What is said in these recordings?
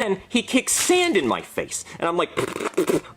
then he kicks sand in my face. And I'm like,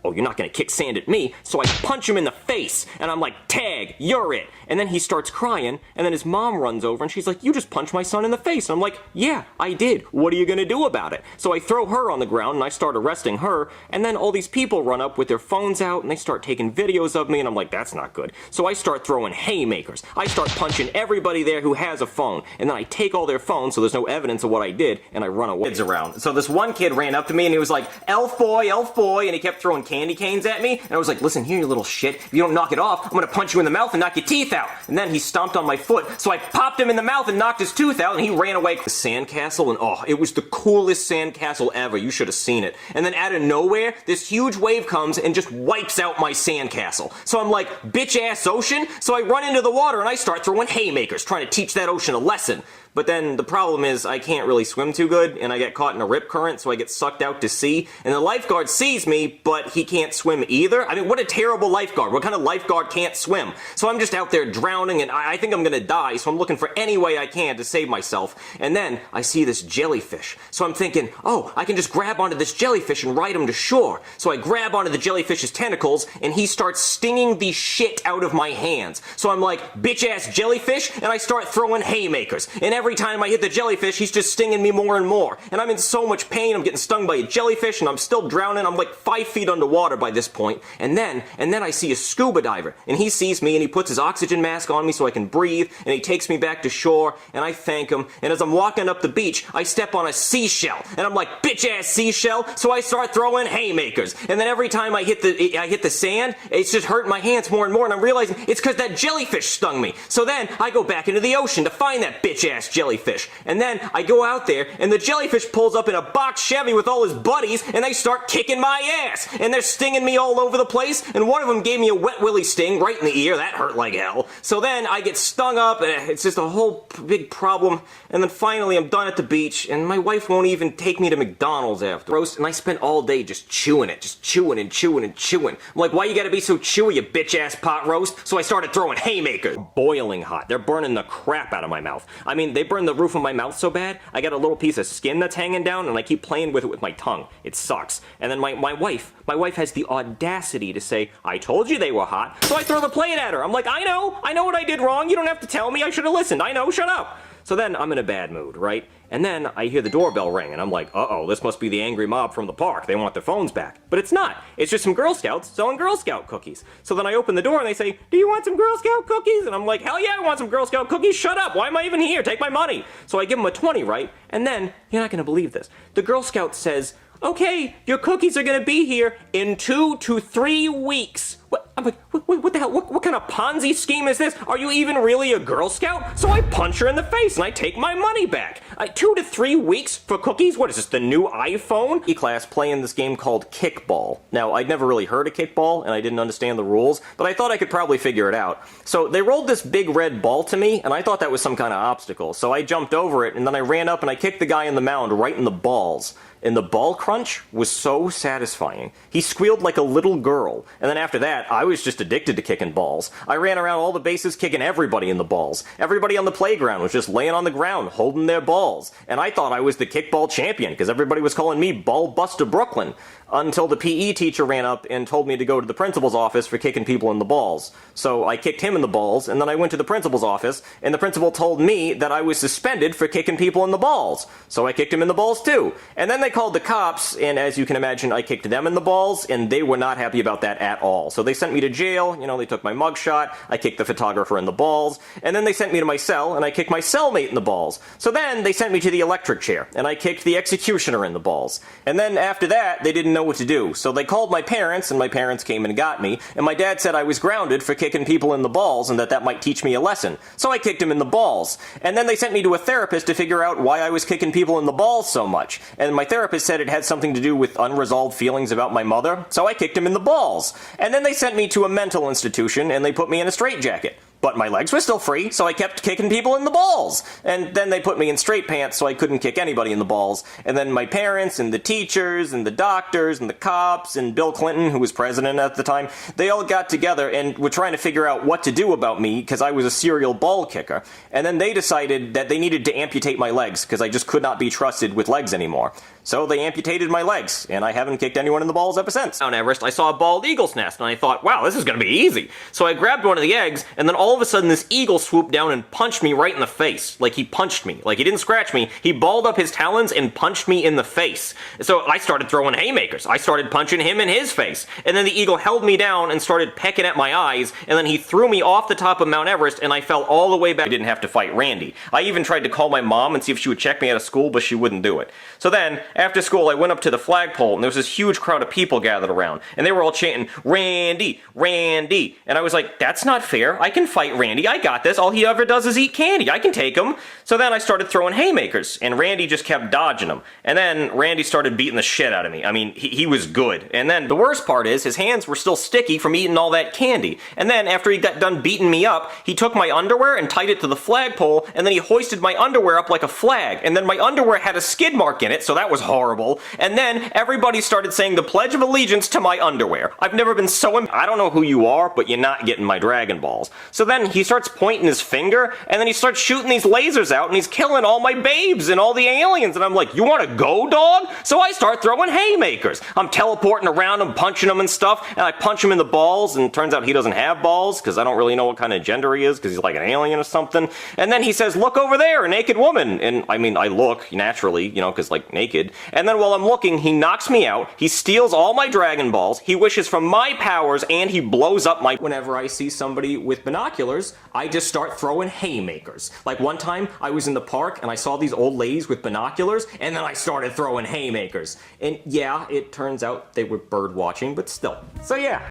oh, you're not gonna kick sand at me. So I punch him in the face. And I'm like, tag, you're it. And then he starts crying. And then his mom runs over and she's like, you just punched my son in the face. And I'm like, yeah, I did. What are you gonna do about it? So I throw her on the ground and I start arresting her. And then all these people run up with their phones out and they start taking videos of me. And I'm like, that's not good. So I start throwing haymakers. I start punching everybody there who has a phone. And then I take all their phones so there's no evidence of what I did. And I run away. Kids around. So this one kid ran up to me and he was like, elf boy, and he kept throwing candy canes at me. And I was like, listen here, you little shit. If you don't knock it off, I'm gonna punch you in the mouth and knock your teeth out. And then he stomped on my foot. So I popped him in the mouth and knocked his tooth out and he ran away. The sandcastle, and oh, it was the coolest sandcastle ever. You should have seen it. And then out of nowhere, this huge wave comes and just wipes out my sandcastle. So I'm like, bitch ass ocean. So I run into the water and I start throwing haymakers, trying to teach that ocean a lesson. But then the problem is I can't really swim too good, and I get caught in a rip current, so I get sucked out to sea, and the lifeguard sees me, but he can't swim either. I mean, what a terrible lifeguard. What kind of lifeguard can't swim? So I'm just out there drowning, and I think I'm gonna die, so I'm looking for any way I can to save myself. And then I see this jellyfish. So I'm thinking, oh, I can just grab onto this jellyfish and ride him to shore. So I grab onto the jellyfish's tentacles, and he starts stinging the shit out of my hands. So I'm like, bitch-ass jellyfish, and I start throwing haymakers. And every time I hit the jellyfish, he's just stinging me more and more. And I'm in so much pain, I'm getting stung by a jellyfish, and I'm still drowning. I'm like 5 feet underwater by this point. And then I see a scuba diver, and he sees me, and he puts his oxygen mask on me so I can breathe, and he takes me back to shore, and I thank him. And as I'm walking up the beach, I step on a seashell, and I'm like, bitch-ass seashell, so I start throwing haymakers. And then every time I hit the sand, it's just hurting my hands more and more, and I'm realizing it's because that jellyfish stung me. So then I go back into the ocean to find that bitch-ass jellyfish. And then I go out there, and the jellyfish pulls up in a box Chevy with all his buddies, and they start kicking my ass. And they're stinging me all over the place, and one of them gave me a wet willy sting right in the ear. That hurt like hell. So then I get stung up, and it's just a whole big problem. And then finally I'm done at the beach, and my wife won't even take me to McDonald's after roast, and I spent all day just chewing it, just chewing and chewing and chewing. I'm like, why you gotta be so chewy, you bitch-ass pot roast? So I started throwing haymakers. Boiling hot. They're burning the crap out of my mouth. I mean, they burn the roof of my mouth so bad, I got a little piece of skin that's hanging down, and I keep playing with it with my tongue. It sucks. And then my wife has the audacity to say, I told you they were hot, so I throw the plate at her. I'm like, I know what I did wrong, you don't have to tell me, I should have listened, I know, shut up. So then I'm in a bad mood, right? And then I hear the doorbell ring, and I'm like, uh-oh, this must be the angry mob from the park. They want their phones back. But it's not. It's just some Girl Scouts selling Girl Scout cookies. So then I open the door, and they say, do you want some Girl Scout cookies? And I'm like, hell yeah, I want some Girl Scout cookies. Shut up. Why am I even here? Take my money. So I give them a 20, right? And then, you're not going to believe this. The Girl Scout says, okay, your cookies are going to be here in 2 to 3 weeks. What? I'm like, what the hell? What kind of Ponzi scheme is this? Are you even really a Girl Scout? So I punch her in the face and I take my money back. 2 to 3 weeks for cookies? What is this, the new iPhone? E-class playing this game called kickball. Now, I'd never really heard of kickball and I didn't understand the rules, but I thought I could probably figure it out. So they rolled this big red ball to me and I thought that was some kind of obstacle. So I jumped over it and then I ran up and I kicked the guy in the mound right in the balls. And the ball crunch was so satisfying. He squealed like a little girl. And then after that, I was just addicted to kicking balls. I ran around all the bases kicking everybody in the balls. Everybody on the playground was just laying on the ground holding their balls. And I thought I was the kickball champion because everybody was calling me Ball Buster Brooklyn. Until the PE teacher ran up and told me to go to the principal's office for kicking people in the balls. So I kicked him in the balls, and then I went to the principal's office, and the principal told me that I was suspended for kicking people in the balls. So I kicked him in the balls too. And then they called the cops, and as you can imagine, I kicked them in the balls, and they were not happy about that at all. So they sent me to jail, you know, they took my mugshot, I kicked the photographer in the balls, and then they sent me to my cell, and I kicked my cellmate in the balls. So then they sent me to the electric chair, and I kicked the executioner in the balls. And then after that, they didn't know what to do. So they called my parents, and my parents came and got me, and my dad said I was grounded for kicking people in the balls and that might teach me a lesson. So I kicked him in the balls. And then they sent me to a therapist to figure out why I was kicking people in the balls so much. And my therapist said it had something to do with unresolved feelings about my mother, so I kicked him in the balls. And then they sent me to a mental institution, and they put me in a straitjacket. But my legs were still free, so I kept kicking people in the balls. And then they put me in straight pants, so I couldn't kick anybody in the balls. And then my parents, and the teachers, and the doctors, and the cops, and Bill Clinton, who was president at the time, they all got together and were trying to figure out what to do about me, because I was a serial ball kicker. And then they decided that they needed to amputate my legs, because I just could not be trusted with legs anymore. So they amputated my legs, and I haven't kicked anyone in the balls ever since. On Everest, I saw a bald eagle's nest, and I thought, wow, this is gonna be easy. So I grabbed one of the eggs, and then all of a sudden this eagle swooped down and punched me right in the face. Like, he punched me. Like, he didn't scratch me, he balled up his talons and punched me in the face. So I started throwing haymakers. I started punching him in his face. And then the eagle held me down and started pecking at my eyes, and then he threw me off the top of Mount Everest, and I fell all the way back. I didn't have to fight Randy. I even tried to call my mom and see if she would check me out of school, but she wouldn't do it. So then, after school, I went up to the flagpole, and there was this huge crowd of people gathered around, and they were all chanting, Randy, Randy. And I was like, that's not fair. I can fight Randy. I got this. All he ever does is eat candy. I can take him. So then I started throwing haymakers, and Randy just kept dodging them. And then Randy started beating the shit out of me. I mean, he was good. And then the worst part is, his hands were still sticky from eating all that candy. And then, after he got done beating me up, he took my underwear and tied it to the flagpole, and then he hoisted my underwear up like a flag. And then my underwear had a skid mark in it, so that was horrible. And then everybody started saying the Pledge of Allegiance to my underwear. I've never been so I don't know who you are, but you're not getting my Dragon Balls. So then he starts pointing his finger, and then he starts shooting these lasers out, and he's killing all my babes and all the aliens. And I'm like, you wanna go, dog? So I start throwing haymakers. I'm teleporting around him, punching him and stuff, and I punch him in the balls, and it turns out he doesn't have balls, because I don't really know what kind of gender he is, because he's like an alien or something. And then he says, look over there, a naked woman. And I mean, I look, naturally, you know, because like naked. And then while I'm looking, he knocks me out, he steals all my Dragon Balls, he wishes for my powers, and he blows up my... Whenever I see somebody with binoculars, I just start throwing haymakers. Like one time, I was in the park, and I saw these old ladies with binoculars, and then I started throwing haymakers. And yeah, it turns out they were bird watching, but still. So yeah.